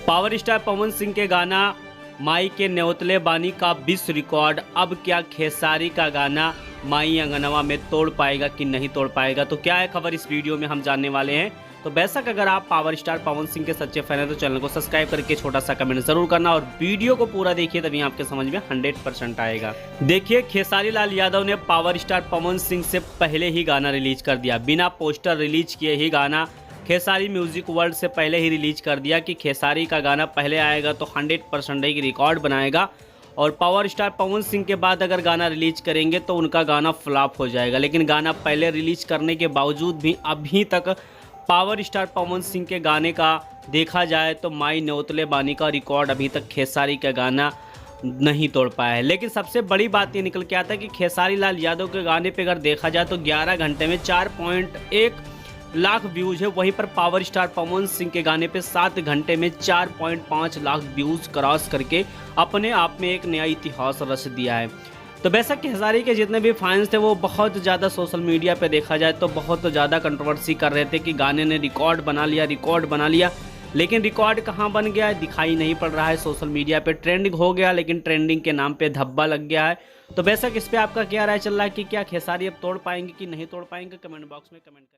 Power star Pawan Singh के गाना माई के न्योतले बानी का विश्व रिकॉर्ड। अब क्या खेसारी का गाना माई अंगनवा में तोड़ पाएगा कि नहीं तोड़ पाएगा? तो क्या है खबर, इस वीडियो में हम जानने वाले हैं। तो बेशक अगर आप पावर स्टार पवन सिंह के सच्चे फैन हैं तो चैनल को सब्सक्राइब करके छोटा सा कमेंट जरूर करना और वीडियो को पूरा देखिए, तभी आपके समझ में 100% आएगा। देखिए, खेसारी लाल यादव ने पावर स्टार पवन सिंह से पहले ही गाना रिलीज कर दिया। बिना पोस्टर रिलीज किए ही गाना खेसारी म्यूजिक वर्ल्ड से पहले ही रिलीज कर दिया कि खेसारी का गाना पहले आएगा तो 100% एक रिकॉर्ड बनाएगा, और पावर स्टार पवन सिंह के बाद अगर गाना रिलीज करेंगे तो उनका गाना फ्लॉप हो जाएगा। लेकिन गाना पहले रिलीज करने के बावजूद भी अभी तक पावर स्टार पवन सिंह के गाने का देखा जाए तो माई न्योतले बानी का रिकॉर्ड अभी तक खेसारी का गाना नहीं तोड़ पाया है। लेकिन सबसे बड़ी बात ये निकल के आता है कि खेसारी लाल यादव के गाने पे अगर देखा जाए तो 11 घंटे में 4.1 लाख व्यूज है। वहीं पर पावर स्टार पवन सिंह के गाने पे 7 घंटे में 4.5 लाख व्यूज क्रॉस करके अपने आप में एक नया इतिहास रच दिया है। तो बेशक खेसारी के जितने भी फैंस थे वो बहुत ज़्यादा सोशल मीडिया पे देखा जाए तो बहुत ज़्यादा कंट्रोवर्सी कर रहे थे कि गाने ने रिकॉर्ड बना लिया। लेकिन रिकॉर्ड कहाँ बन गया है, दिखाई नहीं पड़ रहा है। सोशल मीडिया पे ट्रेंडिंग हो गया, लेकिन ट्रेंडिंग के नाम पे धब्बा लग गया है। तो बेशक इस पे आपका क्या राय चल रहा है कि क्या खेसारी अब तोड़ पाएंगे कि नहीं तोड़ पाएंगे? कमेंट बॉक्स में कमेंट करें।